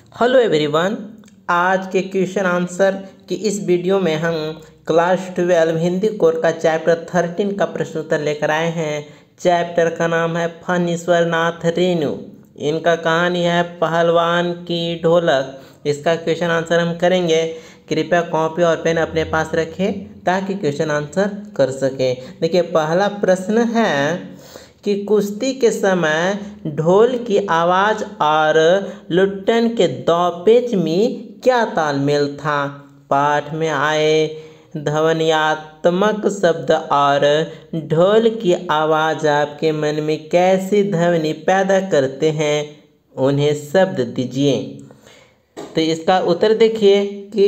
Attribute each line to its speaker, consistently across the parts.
Speaker 1: Hello everyone. आज के question answer की इस वीडियो में हम क्लास 12 हिंदी कोर का चैप्टर 13 का प्रश्न उत्तर लेकर आए हैं। चैप्टर का नाम है फणीश्वर नाथ रेणु। इनका कहानी है पहलवान की ढोलक। इसका क्वेश्चन आंसर हम करेंगे। कृपया कॉपी और पेन अपने पास रखें ताकि क्वेश्चन आंसर कर सकें। देखिए, पहला प्रश्न है कि कुश्ती के समय ढोल की आवाज़ और लुट्टन के दांवपेच में क्या तालमेल था। पाठ में आए ध्वन्यात्मक शब्द और ढोल की आवाज़ आपके मन में कैसी ध्वनि पैदा करते हैं, उन्हें शब्द दीजिए। तो इसका उत्तर देखिए कि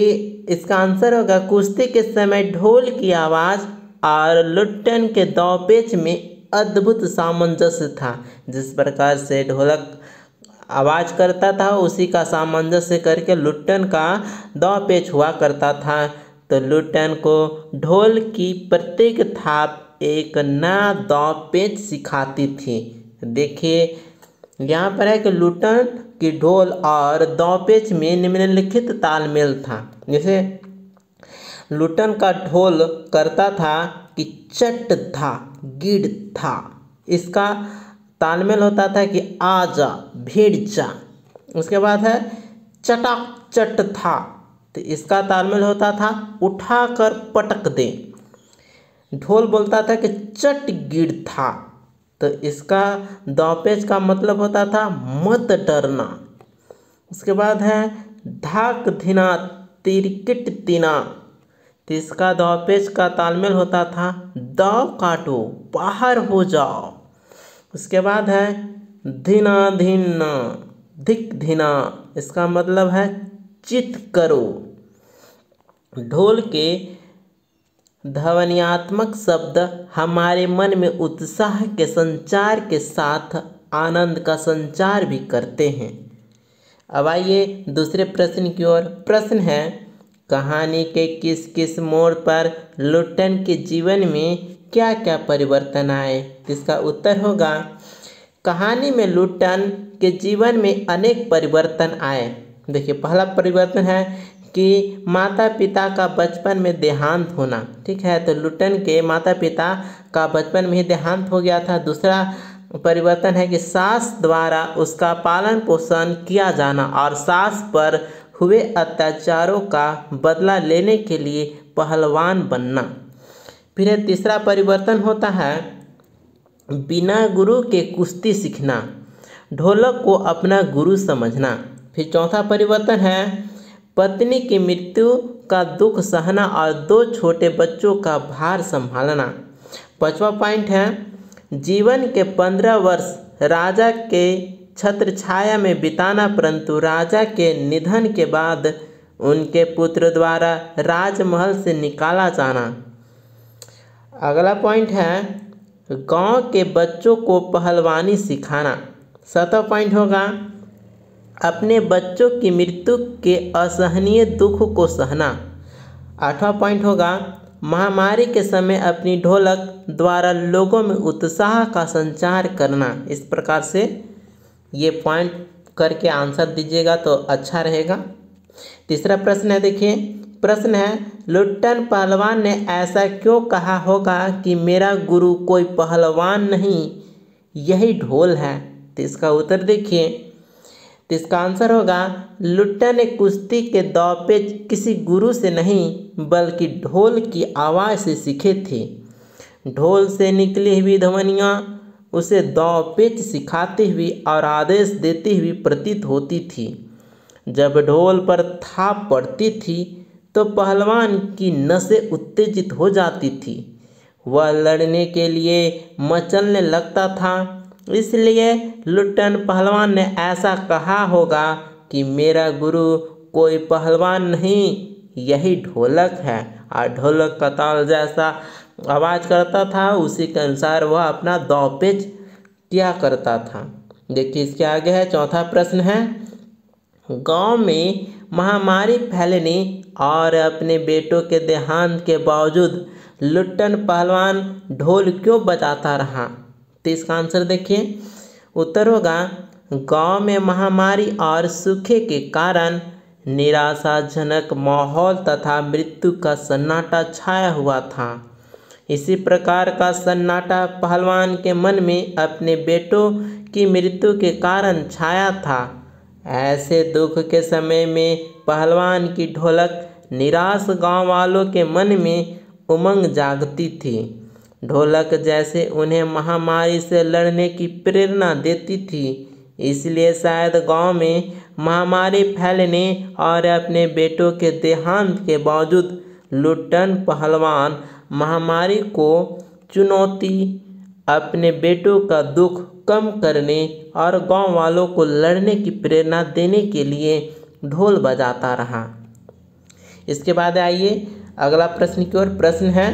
Speaker 1: इसका आंसर होगा कुश्ती के समय ढोल की आवाज़ और लुट्टन के दांवपेच में अद्भुत सामंजस्य था। जिस प्रकार से ढोलक आवाज़ करता था उसी का सामंजस्य करके लुट्टन का दांवपेच हुआ करता था। तो लुट्टन को ढोल की प्रत्येक थाप एक नया दांवपेच सिखाती थी। देखिए, यहाँ पर है कि लुट्टन की ढोल और दांवपेच में निम्नलिखित तालमेल था। जैसे लुट्टन का ढोल करता था कि चट था गिड़ था, इसका तालमेल होता था कि आजा भिड़ जा। उसके बाद है चटाक चट था, तो इसका तालमेल होता था उठाकर पटक दे। ढोल बोलता था कि चट गिड़ था, तो इसका दांवपेच का मतलब होता था मत डरना। उसके बाद है धाक धिना तिरकिट तिना, तो इसका दांवपेच का तालमेल होता था दाव काटो बाहर हो जाओ। उसके बाद है धिना धिना धिक धिना, इसका मतलब है चित करो। ढोल के ध्वन्यात्मक शब्द हमारे मन में उत्साह के संचार के साथ आनंद का संचार भी करते हैं। अब आइए दूसरे प्रश्न की ओर। प्रश्न है कहानी के किस किस मोड़ पर लुट्टन के जीवन में क्या क्या परिवर्तन आए। इसका उत्तर होगा कहानी में लुट्टन के जीवन में अनेक परिवर्तन आए। देखिए, पहला परिवर्तन है कि माता पिता का बचपन में देहांत होना। ठीक है, तो लुट्टन के माता पिता का बचपन में ही देहांत हो गया था। दूसरा परिवर्तन है कि सास द्वारा उसका पालन पोषण किया जाना और सास पर हुए अत्याचारों का बदला लेने के लिए पहलवान बनना। फिर तीसरा परिवर्तन होता है बिना गुरु के कुश्ती सीखना, ढोलक को अपना गुरु समझना। फिर चौथा परिवर्तन है पत्नी की मृत्यु का दुख सहना और 2 छोटे बच्चों का भार संभालना। पांचवा पॉइंट है जीवन के 15 वर्ष राजा के छत्र छाया में बिताना, परंतु राजा के निधन के बाद उनके पुत्र द्वारा राजमहल से निकाला जाना। अगला पॉइंट है गांव के बच्चों को पहलवानी सिखाना। 7वां पॉइंट होगा अपने बच्चों की मृत्यु के असहनीय दुख को सहना। 8वां पॉइंट होगा महामारी के समय अपनी ढोलक द्वारा लोगों में उत्साह का संचार करना। इस प्रकार से ये पॉइंट करके आंसर दीजिएगा तो अच्छा रहेगा। तीसरा प्रश्न है, देखिए प्रश्न है लुट्टन पहलवान ने ऐसा क्यों कहा होगा कि मेरा गुरु कोई पहलवान नहीं, यही ढोल है। तो इसका उत्तर देखिए। तो इसका आंसर होगा लुट्टन ने कुश्ती के दांवपेच किसी गुरु से नहीं बल्कि ढोल की आवाज़ से सीखे थे। ढोल से निकली हुई ध्वनियाँ उसे दांवपेच सिखाती हुई और आदेश देती हुई प्रतीत होती थी। जब ढोल पर थाप पड़ती थी तो पहलवान की नसें उत्तेजित हो जाती थी, वह लड़ने के लिए मचलने लगता था। इसलिए लुट्टन पहलवान ने ऐसा कहा होगा कि मेरा गुरु कोई पहलवान नहीं, यही ढोलक है। और ढोलक का ताल जैसा आवाज़ करता था उसी के अनुसार वह अपना दांवपेच किया करता था। देखिए, इसके आगे है चौथा प्रश्न है गांव में महामारी फैलने और अपने बेटों के देहांत के बावजूद लुट्टन पहलवान ढोल क्यों बजाता रहा। तो इसका आंसर देखिए। उत्तर होगा गांव में महामारी और सूखे के कारण निराशाजनक माहौल तथा मृत्यु का सन्नाटा छाया हुआ था। इसी प्रकार का सन्नाटा पहलवान के मन में अपने बेटों की मृत्यु के कारण छाया था। ऐसे दुख के समय में पहलवान की ढोलक निराश गांव वालों के मन में उमंग जागती थी। ढोलक जैसे उन्हें महामारी से लड़ने की प्रेरणा देती थी। इसलिए शायद गांव में महामारी फैलने और अपने बेटों के देहांत के बावजूद लुट्टन पहलवान महामारी को चुनौती, अपने बेटों का दुख कम करने और गांव वालों को लड़ने की प्रेरणा देने के लिए ढोल बजाता रहा। इसके बाद आइए अगला प्रश्न की ओर। प्रश्न है,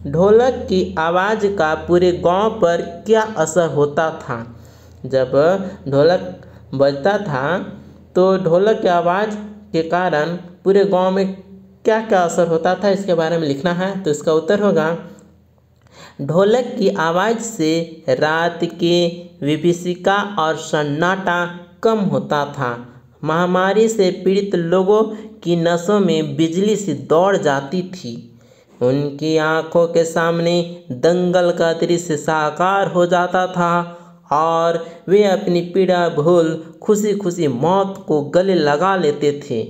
Speaker 1: ढोलक की आवाज़ का पूरे गांव पर क्या असर होता था? जब ढोलक बजता था तो ढोलक की आवाज़ के कारण पूरे गांव में क्या क्या असर होता था, इसके बारे में लिखना है। तो इसका उत्तर होगा, ढोलक की आवाज़ से रात के विभीषिका और सन्नाटा कम होता था। महामारी से पीड़ित लोगों की नसों में बिजली सी दौड़ जाती थी। उनकी आंखों के सामने दंगल का दृश्य साकार हो जाता था और वे अपनी पीड़ा भूल खुशी खुशी मौत को गले लगा लेते थे।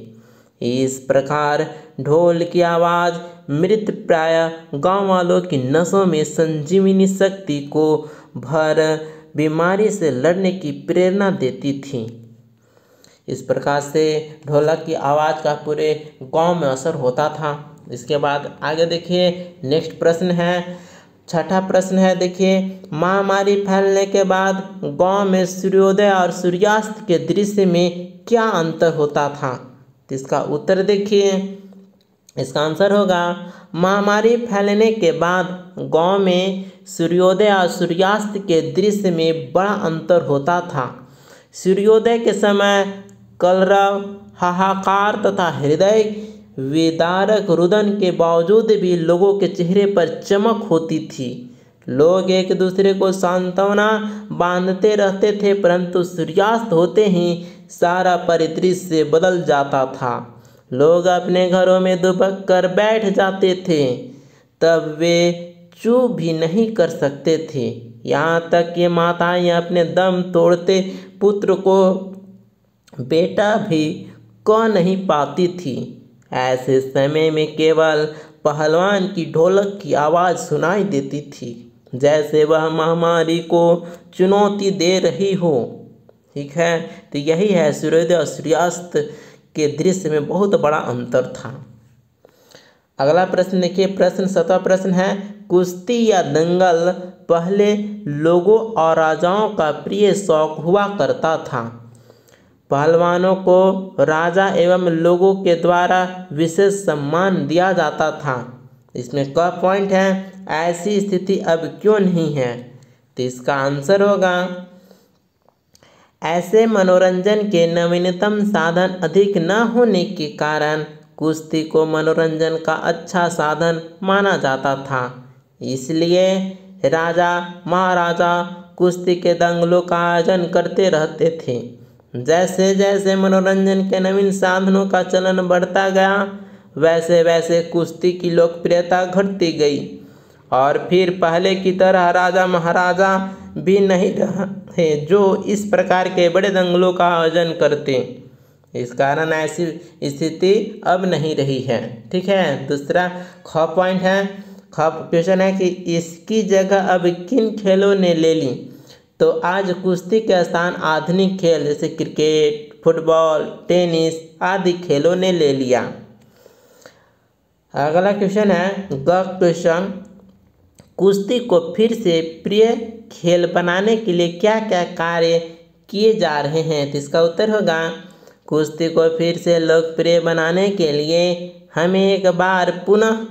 Speaker 1: इस प्रकार ढोल की आवाज़ मृत प्राय गांव वालों की नसों में संजीवनी शक्ति को भर बीमारी से लड़ने की प्रेरणा देती थी। इस प्रकार से ढोलक की आवाज़ का पूरे गांव में असर होता था। इसके बाद आगे देखिए, नेक्स्ट प्रश्न है, छठा प्रश्न है। देखिए, महामारी फैलने के बाद गांव में सूर्योदय और सूर्यास्त के दृश्य में क्या अंतर होता था? तो इसका उत्तर देखिए, इसका आंसर होगा, महामारी फैलने के बाद गांव में सूर्योदय और सूर्यास्त के दृश्य में बड़ा अंतर होता था। सूर्योदय के समय कलरव, हाहाकार तथा हृदय विदारक रुदन के बावजूद भी लोगों के चेहरे पर चमक होती थी। लोग एक दूसरे को सांत्वना बांधते रहते थे, परंतु सूर्यास्त होते ही सारा परिदृश्य बदल जाता था। लोग अपने घरों में दुबक कर बैठ जाते थे, तब वे चूप भी नहीं कर सकते थे। यहाँ तक कि माताएं अपने दम तोड़ते पुत्र को बेटा भी कह नहीं पाती थी। ऐसे समय में केवल पहलवान की ढोलक की आवाज़ सुनाई देती थी, जैसे वह महामारी को चुनौती दे रही हो। ठीक है, तो यही है सूर्योदय और सूर्यास्त के दृश्य में बहुत बड़ा अंतर था। अगला प्रश्न देखिए, प्रश्न 7वां प्रश्न है, कुश्ती या दंगल पहले लोगों और राजाओं का प्रिय शौक हुआ करता था। पहलवानों को राजा एवं लोगों के द्वारा विशेष सम्मान दिया जाता था। इसमें क्या पॉइंट है, ऐसी स्थिति अब क्यों नहीं है? तो इसका आंसर होगा, ऐसे मनोरंजन के नवीनतम साधन अधिक न होने के कारण कुश्ती को मनोरंजन का अच्छा साधन माना जाता था। इसलिए राजा महाराजा कुश्ती के दंगलों का आयोजन करते रहते थे। जैसे जैसे मनोरंजन के नवीन साधनों का चलन बढ़ता गया, वैसे वैसे कुश्ती की लोकप्रियता घटती गई और फिर पहले की तरह राजा महाराजा भी नहीं रहे जो इस प्रकार के बड़े दंगलों का आयोजन करते। इस कारण ऐसी स्थिति अब नहीं रही है। ठीक है, दूसरा ख पॉइंट है, ख क्वेश्चन है कि इसकी जगह अब किन खेलों ने ले ली? तो आज कुश्ती के स्थान आधुनिक खेल जैसे क्रिकेट, फुटबॉल, टेनिस आदि खेलों ने ले लिया। अगला क्वेश्चन है, ग क्वेश्चन, कुश्ती को फिर से प्रिय खेल बनाने के लिए क्या क्या कार्य किए जा रहे हैं? तो इसका उत्तर होगा, कुश्ती को फिर से लोकप्रिय बनाने के लिए हमें एक बार पुनः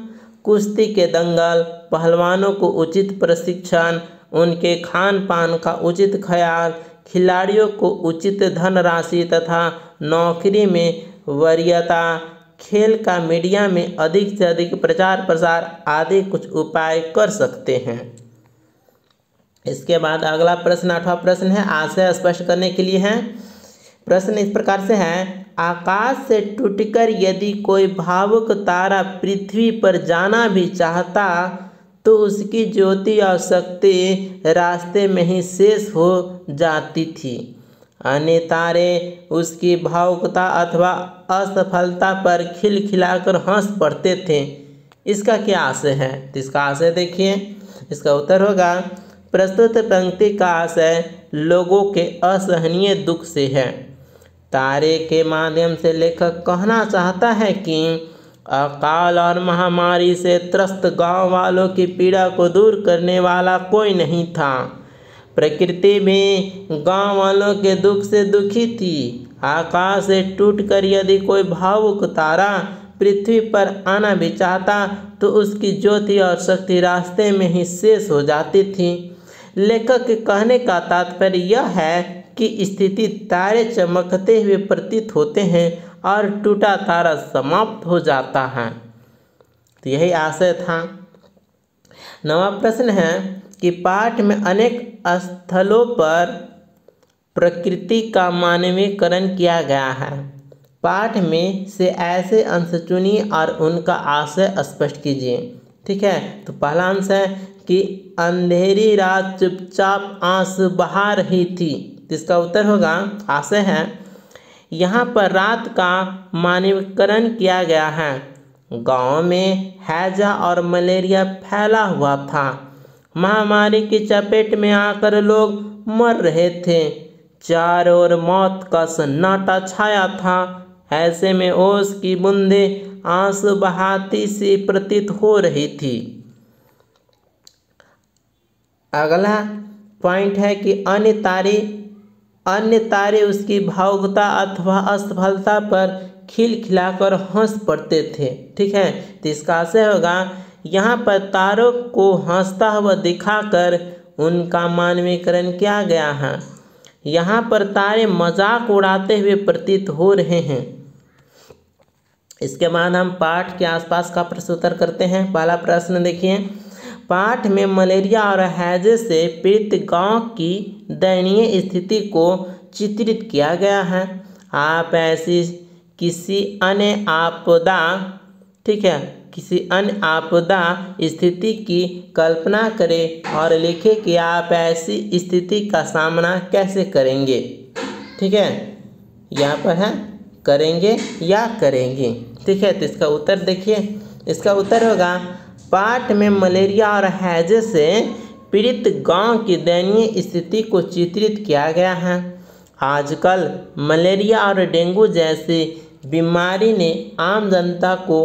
Speaker 1: कुश्ती के दंगल, पहलवानों को उचित प्रशिक्षण, उनके खान पान का उचित ख्याल, खिलाड़ियों को उचित धनराशि तथा नौकरी में वरीयता, खेल का मीडिया में अधिक से अधिक प्रचार प्रसार आदि कुछ उपाय कर सकते हैं। इसके बाद अगला प्रश्न 8वां प्रश्न है, आशय स्पष्ट करने के लिए है। प्रश्न इस प्रकार से है, आकाश से टूटकर यदि कोई भावुक तारा पृथ्वी पर जाना भी चाहता तो उसकी ज्योति और शक्ति रास्ते में ही शेष हो जाती थी। अन्य तारे उसकी भावुकता अथवा असफलता पर खिलखिलाकर हंस पड़ते थे। इसका क्या आशय है? तो इसका आशय देखिए, इसका उत्तर होगा, प्रस्तुत पंक्ति का आशय लोगों के असहनीय दुख से है। तारे के माध्यम से लेखक कहना चाहता है कि अकाल और महामारी से त्रस्त गांव वालों की पीड़ा को दूर करने वाला कोई नहीं था। प्रकृति भी गांव वालों के दुख से दुखी थी। आकाश से टूटकर यदि कोई भावुक तारा पृथ्वी पर आना भी चाहता तो उसकी ज्योति और शक्ति रास्ते में ही शेष हो जाती थी। लेखक के कहने का तात्पर्य यह है कि स्थिति तारे चमकते हुए प्रतीत होते हैं और टूटा तारा समाप्त हो जाता है। तो यही आशय था। 9वां प्रश्न है कि पाठ में अनेक स्थलों पर प्रकृति का मानवीकरण किया गया है। पाठ में से ऐसे अंश चुनिए और उनका आशय स्पष्ट कीजिए। ठीक है, तो पहला अंश है कि अंधेरी रात चुपचाप आंसू बहा रही थी। इसका उत्तर होगा, आशय है यहाँ पर रात का मानवीकरण किया गया है। गांव में हैजा और मलेरिया फैला हुआ था। महामारी की चपेट में आकर लोग मर रहे थे। चारों ओर मौत का सन्नाटा छाया था। ऐसे में ओस की बूंदें आंसू बहाती सी प्रतीत हो रही थी। अगला पॉइंट है कि अन्य तारे उसकी भावुकता अथवा असफलता पर खिलखिलाकर हंस पड़ते थे। ठीक है, तो इसका आशय होगा, यहाँ पर तारों को हंसता हुआ दिखाकर उनका मानवीकरण किया गया है। यहाँ पर तारे मजाक उड़ाते हुए प्रतीत हो रहे हैं। इसके बाद हम पाठ के आसपास का प्रश्न उत्तर करते हैं। पहला प्रश्न देखिए, पाठ में मलेरिया और हैजे से पीड़ित गांव की दयनीय स्थिति को चित्रित किया गया है। आप ऐसी किसी अन्य आपदा, ठीक है, किसी अन्य आपदा स्थिति की कल्पना करें और लिखें कि आप ऐसी स्थिति का सामना कैसे करेंगे। ठीक है, यहाँ पर है करेंगे या करेंगे। ठीक है, तो इसका उत्तर देखिए, इसका उत्तर होगा, पाठ में मलेरिया और हैजे से पीड़ित गांव की दयनीय स्थिति को चित्रित किया गया है। आजकल मलेरिया और डेंगू जैसी बीमारी ने आम जनता को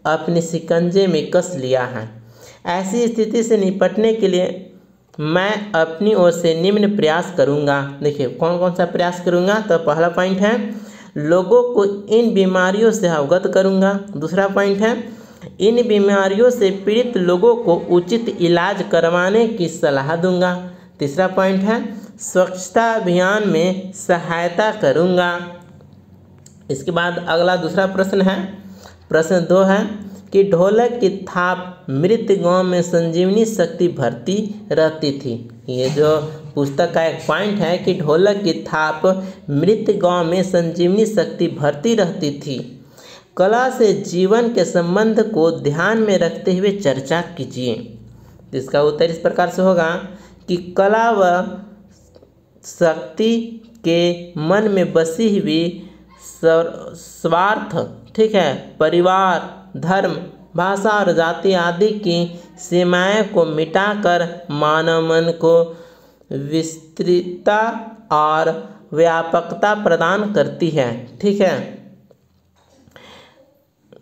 Speaker 1: अपने शिकंजे में कस लिया है। ऐसी स्थिति से निपटने के लिए मैं अपनी ओर से निम्न प्रयास करूंगा। देखिए कौन कौन सा प्रयास करूंगा। तो पहला पॉइंट है, लोगों को इन बीमारियों से अवगत करूंगा। दूसरा पॉइंट है, इन बीमारियों से पीड़ित लोगों को उचित इलाज करवाने की सलाह दूंगा। तीसरा पॉइंट है, स्वच्छता अभियान में सहायता करूंगा। इसके बाद अगला दूसरा प्रश्न है, प्रश्न 2 है कि ढोलक की थाप मृत गांव में संजीवनी शक्ति भरती रहती थी। ये जो पुस्तक का एक पॉइंट है कि ढोलक की थाप मृत गांव में संजीवनी शक्ति भरती रहती थी। कला से जीवन के संबंध को ध्यान में रखते हुए चर्चा कीजिए। इसका उत्तर इस प्रकार से होगा कि कला व शक्ति के मन में बसी हुई स्वार्थ, ठीक है, परिवार, धर्म, भाषा और जाति आदि की सीमाएं को मिटाकर मानव मन को विस्तृतता और व्यापकता प्रदान करती है। ठीक है,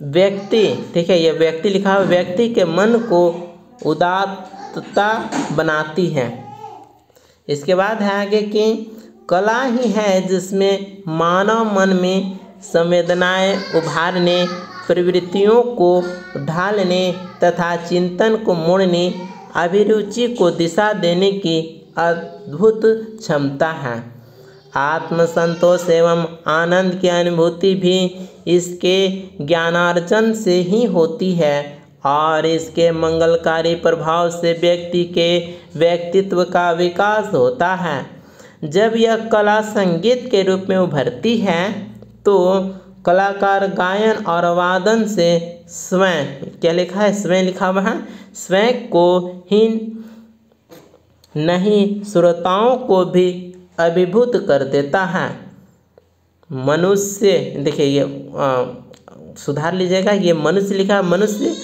Speaker 1: व्यक्ति, ठीक है, ये व्यक्ति लिखा हुआ, व्यक्ति के मन को उदात्तता बनाती है। इसके बाद है आगे कि कला ही है जिसमें मानव मन में संवेदनाएं उभारने, प्रवृत्तियों को ढालने तथा चिंतन को मोड़ने, अभिरुचि को दिशा देने की अद्भुत क्षमता है। आत्मसंतोष एवं आनंद की अनुभूति भी इसके ज्ञानार्जन से ही होती है और इसके मंगलकारी प्रभाव से व्यक्ति के व्यक्तित्व का विकास होता है। जब यह कला संगीत के रूप में उभरती है तो कलाकार गायन और वादन से स्वयं, क्या लिखा है, स्वयं लिखा हुआ है, स्वयं को ही नहीं श्रोताओं को भी अभिभूत कर देता है। मनुष्य, देखिए ये सुधार लीजिएगा, ये मनुष्य लिखा है, मनुष्य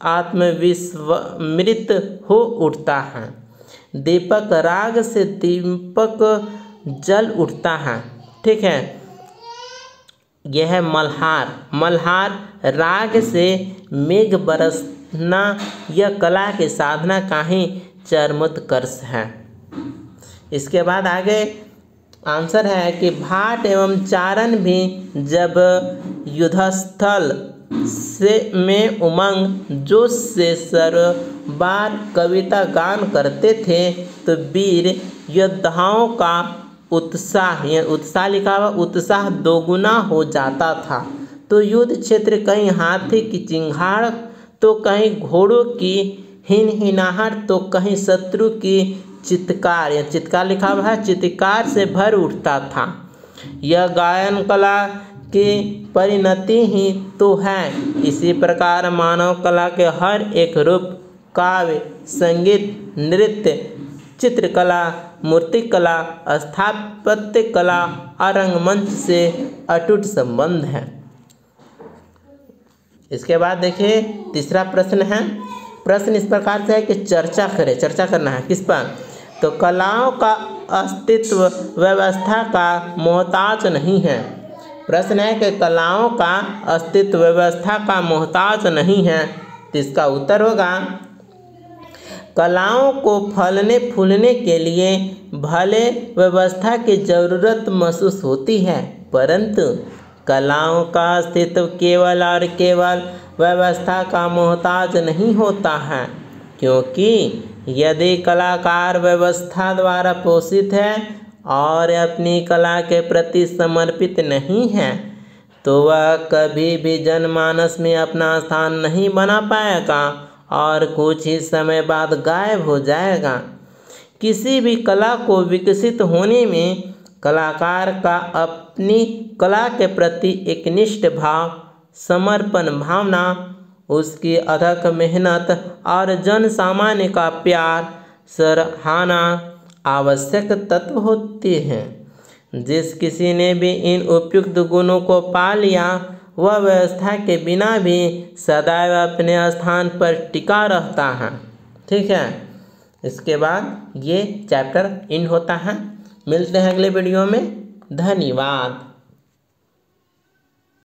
Speaker 1: आत्मविस्मृत हो उठता है। दीपक राग से दीपक जल उठता है। ठीक है, यह है मल्हार। मल्हार राग से मेघ बरसना यह कला की साधना का ही चरमोत्कर्ष है। इसके बाद आगे आंसर है कि भाट एवं चारण भी जब युद्धस्थल से में उमंग जोश से सरबार कविता गान करते थे तो वीर योद्धाओं का उत्साह, यह उत्साह लिखा हुआ, उत्साह दोगुना हो जाता था। तो युद्ध क्षेत्र कहीं हाथी की चिंगाड़ तो कहीं घोड़ों की हिनहिनाहट तो कहीं शत्रु की चित्कार, यह चित्कार लिखा हुआ है, चित्कार से भर उठता था। यह गायन कला की परिणति ही तो है। इसी प्रकार मानव कला के हर एक रूप, काव्य, संगीत, नृत्य, चित्रकला, मूर्तिकला, स्थापत्य कला और रंगमंच से अटूट संबंध है। इसके बाद देखिए तीसरा प्रश्न है। प्रश्न इस प्रकार से है कि चर्चा करें, चर्चा करना है किस पर, तो कलाओं का अस्तित्व व्यवस्था का मोहताज नहीं है। प्रश्न है कि कलाओं का अस्तित्व व्यवस्था का मोहताज नहीं है, तो इसका उत्तर होगा कलाओं को फलने फूलने के लिए भले व्यवस्था की ज़रूरत महसूस होती है, परंतु कलाओं का अस्तित्व केवल और केवल व्यवस्था का मोहताज नहीं होता है, क्योंकि यदि कलाकार व्यवस्था द्वारा पोषित है और अपनी कला के प्रति समर्पित नहीं है तो वह कभी भी जनमानस में अपना स्थान नहीं बना पाएगा और कुछ ही समय बाद गायब हो जाएगा। किसी भी कला को विकसित होने में कलाकार का अपनी कला के प्रति एक निष्ठ भाव, समर्पण भावना, उसकी अथक मेहनत और जन सामान्य का प्यार, सराहना आवश्यक तत्व होते हैं। जिस किसी ने भी इन उपयुक्त गुणों को पा लिया वह व्यवस्था के बिना भी सदैव अपने स्थान पर टिका रहता है। ठीक है, इसके बाद ये चैप्टर इन होता है। मिलते हैं अगले वीडियो में। धन्यवाद।